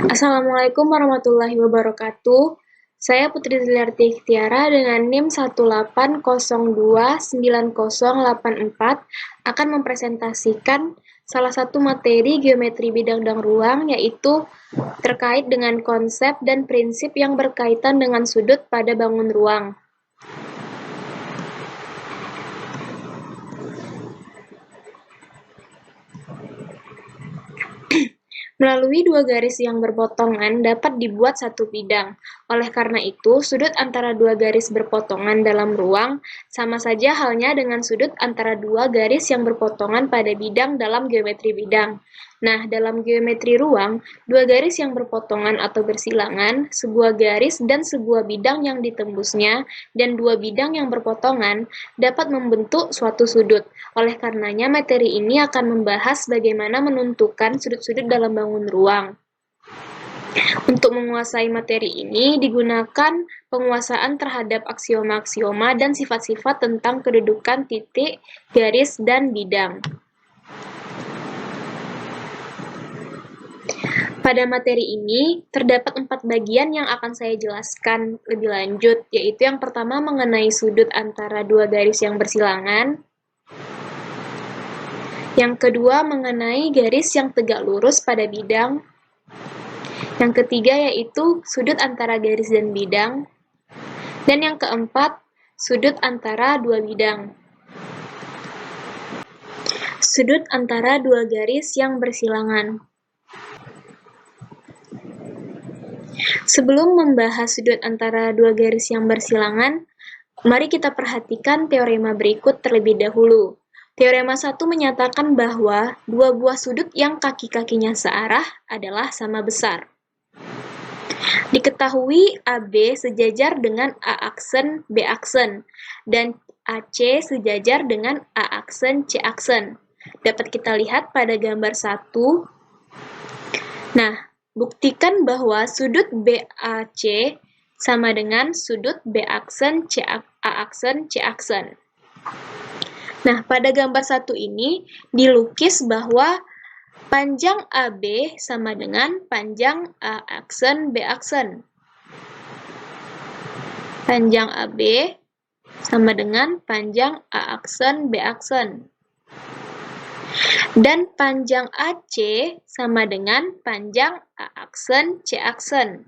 Assalamualaikum warahmatullahi wabarakatuh. Saya Putri Ziliarti Ikhtiara dengan NIM 180290084 akan mempresentasikan salah satu materi geometri bidang dan ruang, yaitu terkait dengan konsep dan prinsip yang berkaitan dengan sudut pada bangun ruang. Melalui dua garis yang berpotongan dapat dibuat satu bidang. Oleh karena itu, sudut antara dua garis berpotongan dalam ruang sama saja halnya dengan sudut antara dua garis yang berpotongan pada bidang dalam geometri bidang. Nah, dalam geometri ruang, dua garis yang berpotongan atau bersilangan, sebuah garis dan sebuah bidang yang ditembusnya, dan dua bidang yang berpotongan dapat membentuk suatu sudut. Oleh karenanya, materi ini akan membahas bagaimana menentukan sudut-sudut dalam bangun ruang. Untuk menguasai materi ini, digunakan penguasaan terhadap aksioma-aksioma dan sifat-sifat tentang kedudukan titik, garis, dan bidang. Pada materi ini, terdapat 4 bagian yang akan saya jelaskan lebih lanjut, yaitu yang pertama mengenai sudut antara dua garis yang bersilangan, yang kedua mengenai garis yang tegak lurus pada bidang, yang ketiga yaitu sudut antara garis dan bidang, dan yang keempat, sudut antara dua bidang. Sudut antara dua garis yang bersilangan. Sebelum membahas sudut antara dua garis yang bersilangan, mari kita perhatikan teorema berikut terlebih dahulu. Teorema 1 menyatakan bahwa dua buah sudut yang kaki-kakinya searah adalah sama besar. Diketahui AB sejajar dengan A aksen B aksen, dan AC sejajar dengan A aksen C aksen. Dapat kita lihat pada gambar 1. Nah, buktikan bahwa sudut BAC sama dengan sudut B aksen A aksen C aksen. Nah, pada gambar 1 ini dilukis bahwa panjang AB sama dengan panjang A aksen B aksen. Panjang AB sama dengan panjang A aksen B aksen. Dan panjang AC sama dengan panjang A aksen C aksen.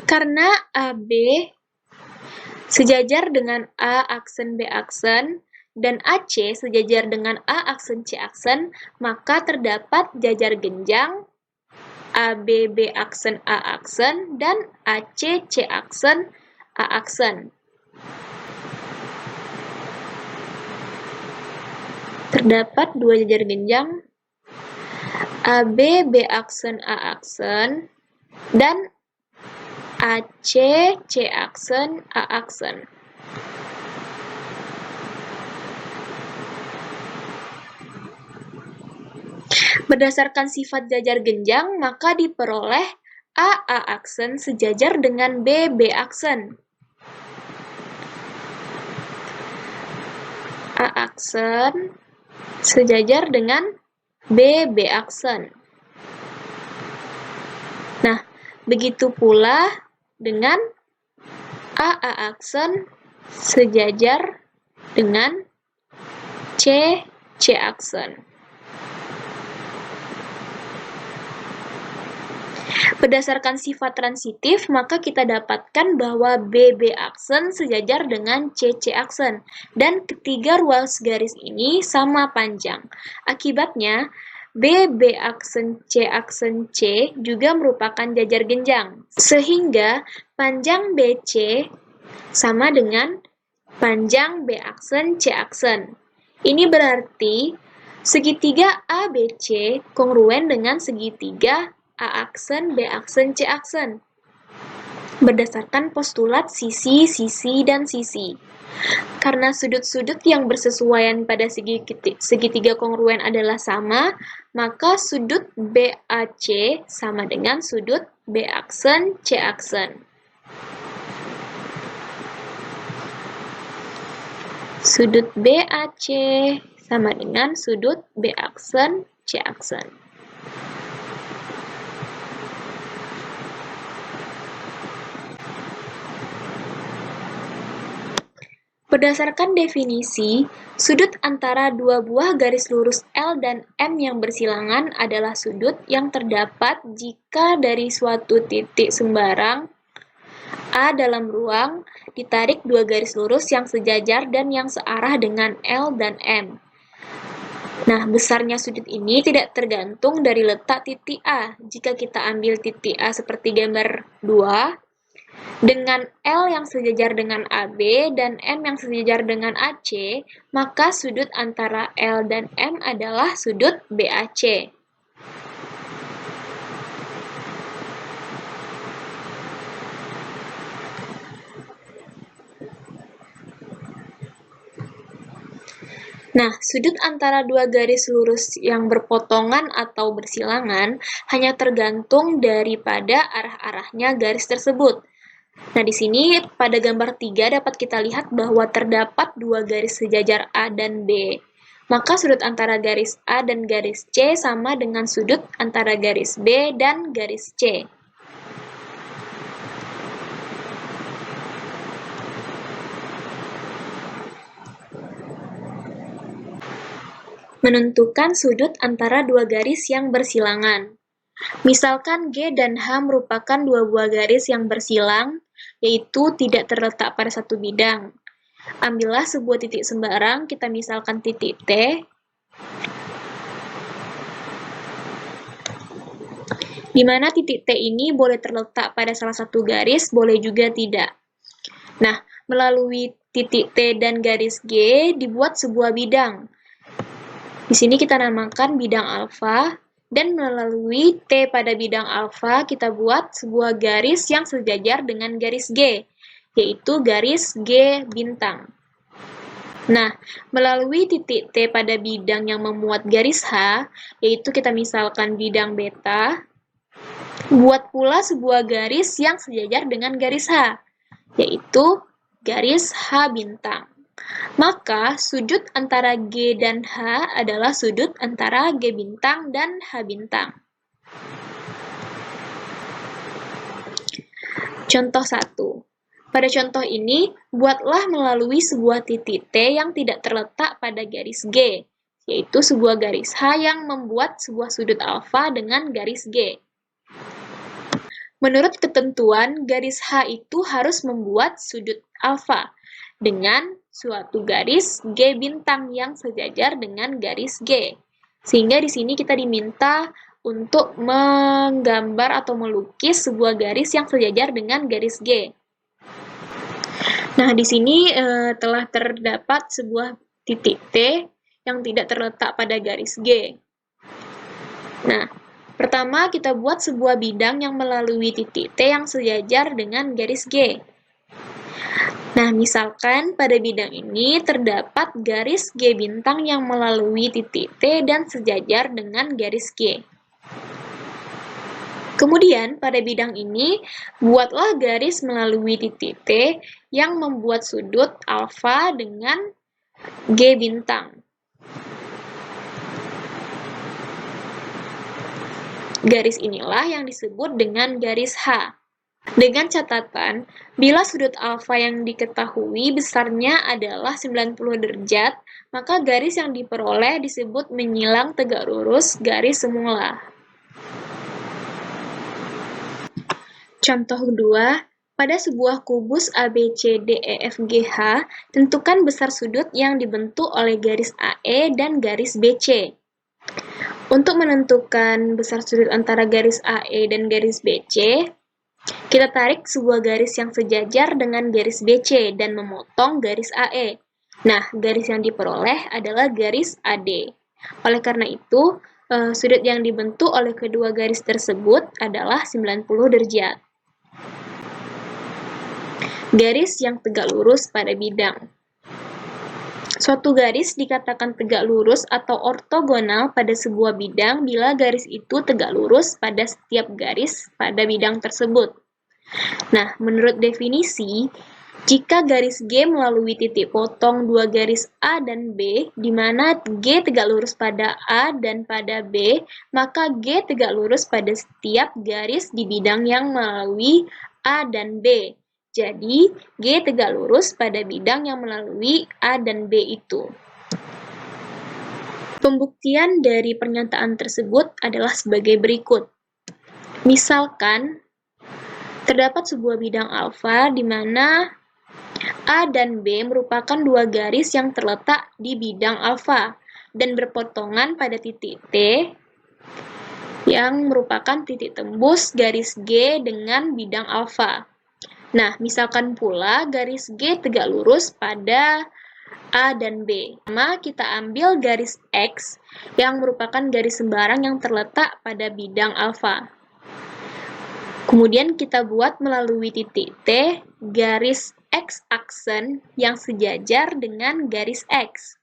Karena AB sejajar dengan A aksen B aksen dan AC sejajar dengan A aksen C aksen, maka terdapat jajar genjang ABB aksen A aksen dan AC C aksen A aksen. Terdapat dua jajar genjang ABB aksen A aksen dan AC C aksen A aksen. Berdasarkan sifat jajar genjang, maka diperoleh AA aksen sejajar dengan BB aksen. A aksen sejajar dengan BB aksen. Nah, begitu pula dengan AA aksen sejajar dengan C aksen. Berdasarkan sifat transitif, maka kita dapatkan bahwa BB aksen sejajar dengan CC aksen, dan ketiga ruas garis ini sama panjang. Akibatnya, BB aksen C juga merupakan jajar genjang, sehingga panjang BC sama dengan panjang B aksen C aksen. Ini berarti segitiga ABC kongruen dengan segitiga A aksen, B aksen, C aksen. Berdasarkan postulat sisi, dan sisi. Karena sudut-sudut yang bersesuaian pada segitiga kongruen adalah sama, maka sudut BAC sama dengan sudut B aksen, C aksen. Sudut BAC sama dengan sudut B aksen C aksen. Berdasarkan definisi, sudut antara dua buah garis lurus L dan M yang bersilangan adalah sudut yang terdapat jika dari suatu titik sembarang A dalam ruang ditarik dua garis lurus yang sejajar dan yang searah dengan L dan M. Nah, besarnya sudut ini tidak tergantung dari letak titik A. Jika kita ambil titik A seperti gambar 2, dengan L yang sejajar dengan AB dan M yang sejajar dengan AC, maka sudut antara L dan M adalah sudut BAC. Nah, sudut antara dua garis lurus yang berpotongan atau bersilangan hanya tergantung daripada arah-arahnya garis tersebut. Nah, di sini pada gambar 3 dapat kita lihat bahwa terdapat dua garis sejajar A dan B. Maka sudut antara garis A dan garis C sama dengan sudut antara garis B dan garis C. Menentukan sudut antara dua garis yang bersilangan. Misalkan G dan H merupakan dua buah garis yang bersilang, yaitu tidak terletak pada satu bidang. Ambillah sebuah titik sembarang, kita misalkan titik T, di mana titik T ini boleh terletak pada salah satu garis, boleh juga tidak. Nah, melalui titik T dan garis G dibuat sebuah bidang. Di sini kita namakan bidang alfa, dan melalui T pada bidang alfa kita buat sebuah garis yang sejajar dengan garis G, yaitu garis G bintang. Nah, melalui titik T pada bidang yang memuat garis H, yaitu kita misalkan bidang beta, buat pula sebuah garis yang sejajar dengan garis H, yaitu garis H bintang. Maka, sudut antara G dan H adalah sudut antara G bintang dan H bintang. Contoh 1. Pada contoh ini, buatlah melalui sebuah titik T yang tidak terletak pada garis G, yaitu sebuah garis H yang membuat sebuah sudut alfa dengan garis G. Menurut ketentuan, garis H itu harus membuat sudut alfa dengan suatu garis G bintang yang sejajar dengan garis G. Sehingga di sini kita diminta untuk menggambar atau melukis sebuah garis yang sejajar dengan garis G. Nah, di sini telah terdapat sebuah titik T yang tidak terletak pada garis G. Nah, pertama kita buat sebuah bidang yang melalui titik T yang sejajar dengan garis G. Nah, misalkan pada bidang ini terdapat garis G bintang yang melalui titik T dan sejajar dengan garis G. Kemudian, pada bidang ini, buatlah garis melalui titik T yang membuat sudut alfa dengan G bintang. Garis inilah yang disebut dengan garis H. Dengan catatan, bila sudut alfa yang diketahui besarnya adalah 90 derajat, maka garis yang diperoleh disebut menyilang tegak lurus garis semula. Contoh kedua, pada sebuah kubus ABCDEFGH, tentukan besar sudut yang dibentuk oleh garis AE dan garis BC. Untuk menentukan besar sudut antara garis AE dan garis BC, kita tarik sebuah garis yang sejajar dengan garis BC dan memotong garis AE. Nah, garis yang diperoleh adalah garis AD. Oleh karena itu, sudut yang dibentuk oleh kedua garis tersebut adalah 90 derajat. Garis yang tegak lurus pada bidang. Suatu garis dikatakan tegak lurus atau ortogonal pada sebuah bidang bila garis itu tegak lurus pada setiap garis pada bidang tersebut. Nah, menurut definisi, Jika garis G melalui titik potong dua garis A dan B, di mana G tegak lurus pada A dan pada B, maka G tegak lurus pada setiap garis di bidang yang melalui A dan B. Jadi, G tegak lurus pada bidang yang melalui A dan B itu. Pembuktian dari pernyataan tersebut adalah sebagai berikut. Misalkan, terdapat sebuah bidang alfa di mana A dan B merupakan dua garis yang terletak di bidang alfa dan berpotongan pada titik T yang merupakan titik tembus garis G dengan bidang alfa. Nah, misalkan pula garis G tegak lurus pada A dan B. Pertama, kita ambil garis X yang merupakan garis sembarang yang terletak pada bidang alfa. Kemudian kita buat melalui titik T garis X-aksen yang sejajar dengan garis X.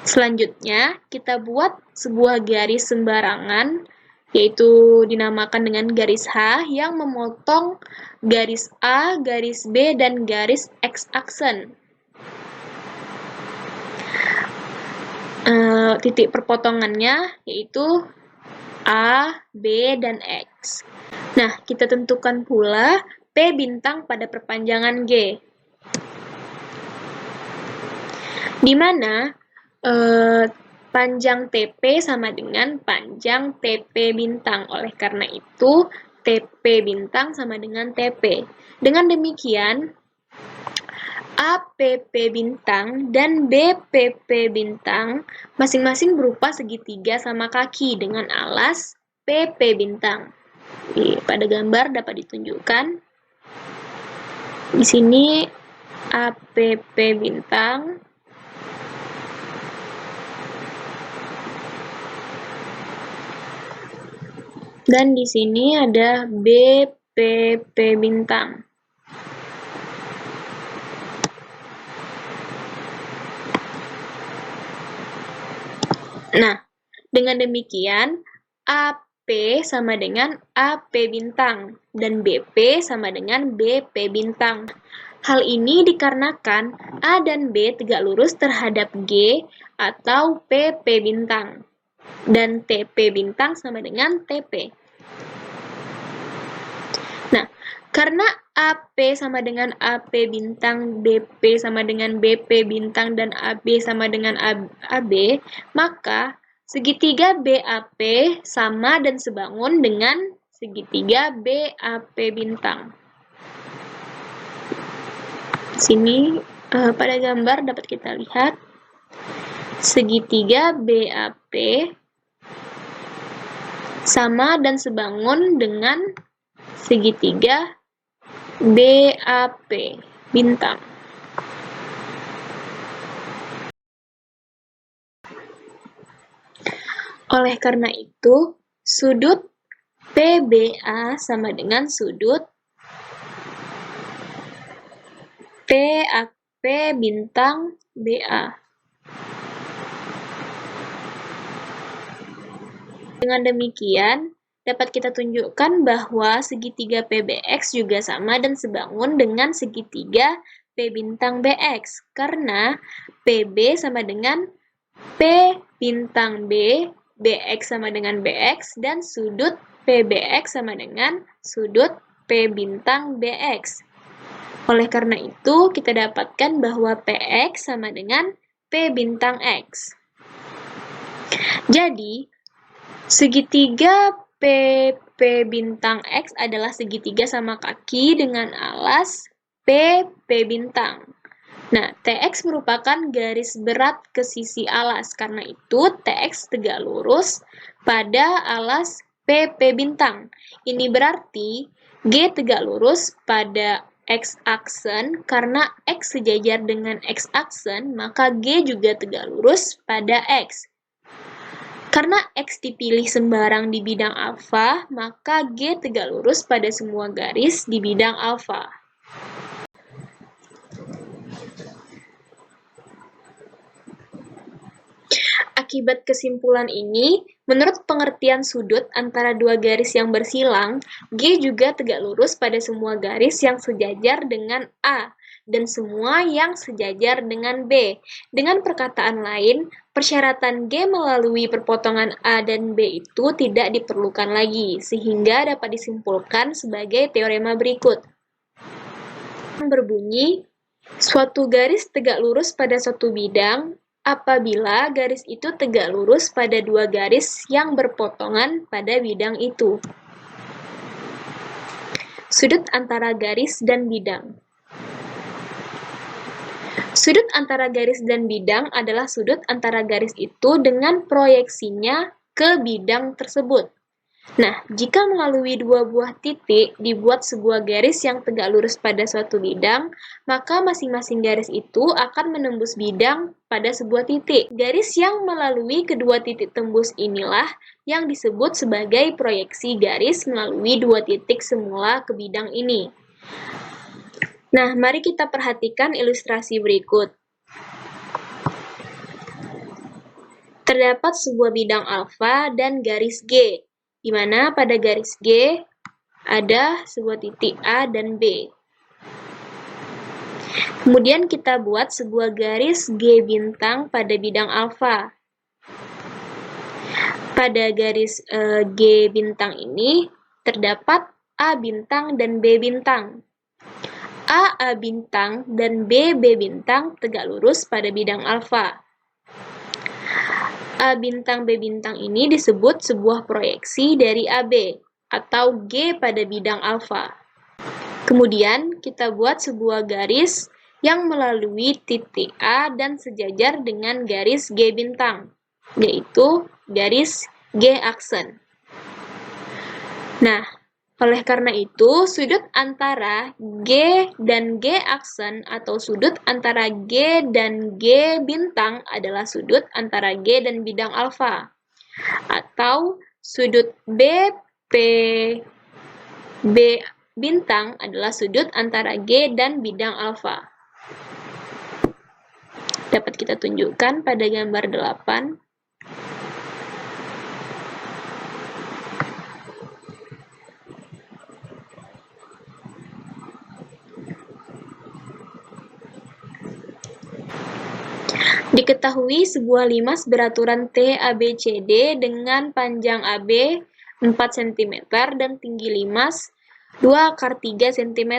Selanjutnya, kita buat sebuah garis sembarangan, yaitu dinamakan dengan garis H yang memotong garis A, garis B, dan garis X-aksen. Titik perpotongannya yaitu A, B, dan X. Nah, kita tentukan pula P bintang pada perpanjangan G. Di mana panjang TP sama dengan panjang TP bintang. Oleh karena itu, TP bintang sama dengan TP. Dengan demikian, APP bintang dan BPP bintang masing-masing berupa segitiga sama kaki dengan alas PP bintang. Pada gambar dapat ditunjukkan. Di sini APP bintang dan di sini ada BPP bintang. Nah, dengan demikian AP sama dengan AP bintang dan BP sama dengan BP bintang. Hal ini dikarenakan A dan B tegak lurus terhadap G atau PP bintang dan TP bintang sama dengan TP. Nah, karena AP sama dengan AP bintang, BP sama dengan BP bintang, dan AB sama dengan AB, maka segitiga BAP sama dan sebangun dengan segitiga BAP bintang. Di sini pada gambar dapat kita lihat segitiga BAP sama dan sebangun dengan segitiga BAP bintang. Oleh karena itu, sudut PBA sama dengan sudut TAP bintang BA. Dengan demikian, dapat kita tunjukkan bahwa segitiga PBX juga sama dan sebangun dengan segitiga P bintang BX, karena PB sama dengan P bintang B, BX sama dengan BX, dan sudut PBX sama dengan sudut P bintang BX. Oleh karena itu, kita dapatkan bahwa PX sama dengan P bintang X. Jadi, segitiga PP bintang X adalah segitiga sama kaki dengan alas PP bintang. Nah, TX merupakan garis berat ke sisi alas, karena itu TX tegak lurus pada alas PP bintang. Ini berarti G tegak lurus pada X-aksen, karena X sejajar dengan X-aksen, maka G juga tegak lurus pada X. Karena X dipilih sembarang di bidang alfa, maka G tegak lurus pada semua garis di bidang alfa. Akibat kesimpulan ini, Menurut pengertian sudut antara dua garis yang bersilang, G juga tegak lurus pada semua garis yang sejajar dengan A dan semua yang sejajar dengan B. Dengan perkataan lain, persyaratan G melalui perpotongan A dan B itu tidak diperlukan lagi, sehingga dapat disimpulkan sebagai teorema berikut. Berbunyi, suatu garis tegak lurus pada suatu bidang apabila garis itu tegak lurus pada dua garis yang berpotongan pada bidang itu. Sudut antara garis dan bidang. Sudut antara garis dan bidang adalah sudut antara garis itu dengan proyeksinya ke bidang tersebut. Nah, jika melalui dua buah titik dibuat sebuah garis yang tegak lurus pada suatu bidang, maka masing-masing garis itu akan menembus bidang pada sebuah titik. Garis yang melalui kedua titik tembus inilah yang disebut sebagai proyeksi garis melalui dua titik semula ke bidang ini. Nah, mari kita perhatikan ilustrasi berikut. Terdapat sebuah bidang alfa dan garis G, di mana pada garis G ada sebuah titik A dan B. Kemudian kita buat sebuah garis G bintang pada bidang alfa. Pada garis G bintang ini terdapat A bintang dan B bintang. A bintang dan B bintang tegak lurus pada bidang alfa. A bintang B bintang ini disebut sebuah proyeksi dari AB atau G pada bidang alfa. Kemudian kita buat sebuah garis yang melalui titik A dan sejajar dengan garis G bintang, yaitu garis G aksen. Nah, oleh karena itu, sudut antara G dan G aksen atau sudut antara G dan G bintang adalah sudut antara G dan bidang alfa. Atau sudut BP B bintang adalah sudut antara G dan bidang alfa. Dapat kita tunjukkan pada gambar 8. Diketahui sebuah limas beraturan TABCD dengan panjang AB 4 cm dan tinggi limas 2/3 cm.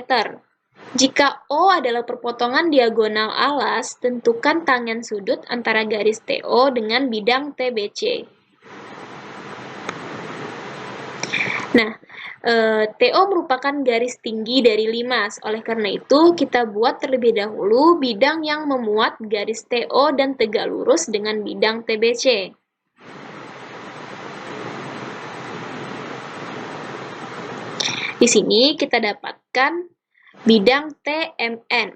Jika O adalah perpotongan diagonal alas, tentukan tangen sudut antara garis TO dengan bidang TBC. Nah, TO merupakan garis tinggi dari limas. Oleh karena itu, kita buat terlebih dahulu bidang yang memuat garis TO dan tegak lurus dengan bidang TBC. Di sini kita dapatkan bidang TMN.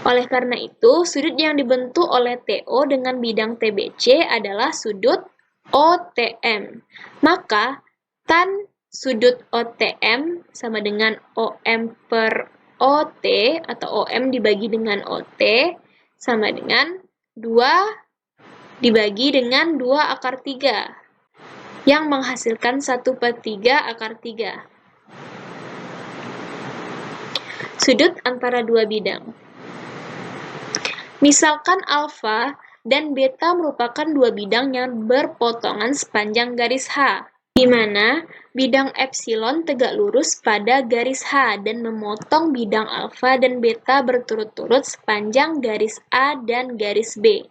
Oleh karena itu, sudut yang dibentuk oleh TO dengan bidang TBC adalah sudut OTM. Maka, tan sudut OTM sama dengan OM per OT atau OM dibagi dengan OT sama dengan 2 dibagi dengan 2/3 yang menghasilkan 1/3 akar 3. Sudut antara dua bidang. Misalkan alfa dan beta merupakan dua bidang yang berpotongan sepanjang garis H, di mana bidang epsilon tegak lurus pada garis H dan memotong bidang alfa dan beta berturut-turut sepanjang garis A dan garis B.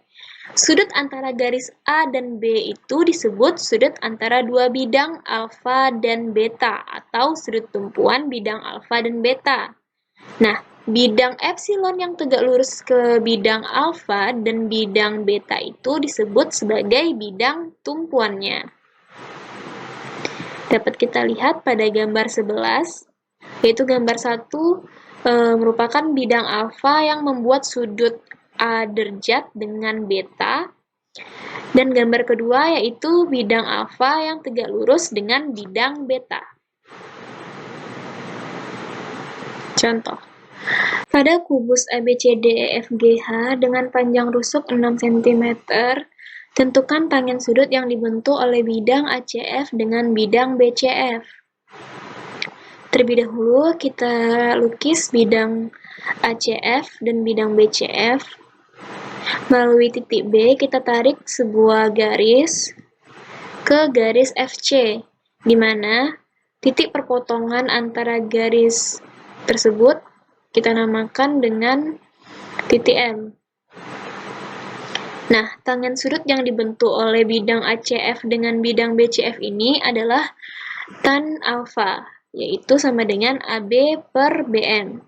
Sudut antara garis A dan B itu disebut sudut antara dua bidang alfa dan beta atau sudut tumpuan bidang alfa dan beta. Nah, bidang epsilon yang tegak lurus ke bidang alfa dan bidang beta itu disebut sebagai bidang tumpuannya. Dapat kita lihat pada gambar 11, yaitu gambar 1 merupakan bidang alfa yang membuat sudut A derajat dengan beta, dan gambar kedua yaitu bidang alfa yang tegak lurus dengan bidang beta. Contoh, Pada kubus ABCDEFGH dengan panjang rusuk 6 cm, tentukan tangen sudut yang dibentuk oleh bidang ACF dengan bidang BCF. Terlebih dahulu kita lukis bidang ACF dan bidang BCF. Melalui titik B, kita tarik sebuah garis ke garis FC, di mana titik perpotongan antara garis tersebut kita namakan dengan titik M. Nah, tangen sudut yang dibentuk oleh bidang ACF dengan bidang BCF ini adalah tan alfa, yaitu sama dengan AB per BM.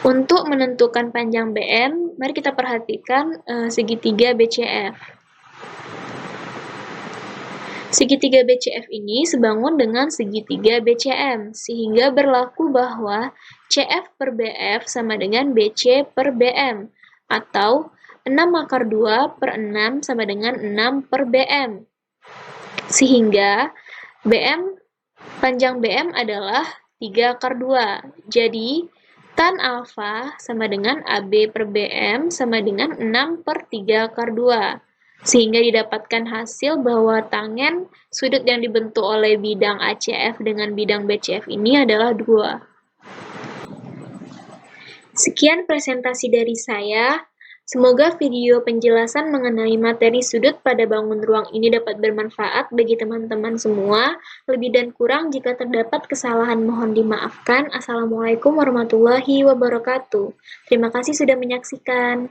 Untuk menentukan panjang BM, mari kita perhatikan segitiga BCF. Segitiga BCF ini sebangun dengan segitiga BCM, sehingga berlaku bahwa CF per BF sama dengan BC per BM, atau 6 × 2 per 6 sama dengan 6 per BM. Sehingga panjang BM adalah 3 × 2. Jadi, tan alfa sama dengan AB per BM sama dengan 6 per 3 × 2. Sehingga didapatkan hasil bahwa tangen sudut yang dibentuk oleh bidang ACF dengan bidang BCF ini adalah 2. Sekian presentasi dari saya. Semoga video penjelasan mengenai materi sudut pada bangun ruang ini dapat bermanfaat bagi teman-teman semua. Lebih dan kurang jika terdapat kesalahan mohon dimaafkan. Assalamualaikum warahmatullahi wabarakatuh. Terima kasih sudah menyaksikan.